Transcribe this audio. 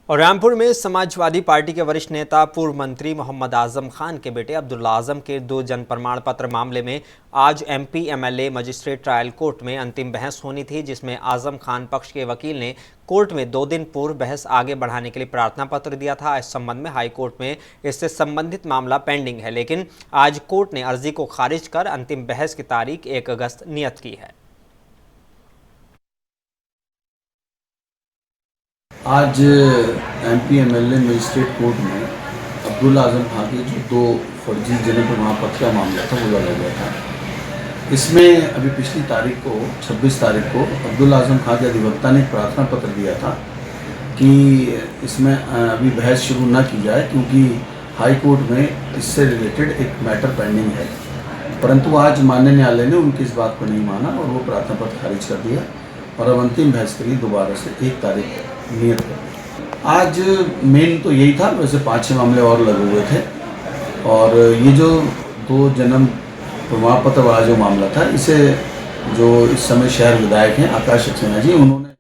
और रामपुर में समाजवादी पार्टी के वरिष्ठ नेता पूर्व मंत्री मोहम्मद आजम खान के बेटे अब्दुल्ला आजम के 2 जन्म प्रमाण पत्र मामले में आज MP MLA magistrate trial court में अंतिम बहस होनी थी, जिसमें आजम खान पक्ष के वकील ने कोर्ट में 2 दिन पूर्व बहस आगे बढ़ाने के लिए प्रार्थना पत्र दिया था। इस संबंध में हाई कोर्ट में इससे संबंधित मामला पेंडिंग है, लेकिन आज कोर्ट ने अर्जी को खारिज कर अंतिम बहस की तारीख 1 अगस्त नियत की है। आज एमपी एमएलए मजिस्ट्रेट कोर्ट में अब्दुल्ला आजम खान के जो 2 फर्जी जन्म प्रमाण पत्र का मामला था वो लगा गया था। इसमें अभी पिछली तारीख को 26 तारीख को अब्दुल्ला आजम खान के अधिवक्ता ने एक प्रार्थना पत्र दिया था कि इसमें अभी बहस शुरू न की जाए, क्योंकि हाई कोर्ट में इससे रिलेटेड एक मैटर पेंडिंग है। परंतु आज माननीय न्यायालय ने उनकी इस बात को नहीं माना और वो प्रार्थना पत्र खारिज कर दिया और अब अंतिम बहस के लिए दोबारा से 1 तारीख नियत कर। आज मेन तो यही था, वैसे 5-6 मामले और लगे हुए थे और ये जो 2 जन्म प्रमाण पत्र वाला जो मामला था, इसे जो इस समय शहर विधायक हैं आकाश सक्सेना जी, उन्होंने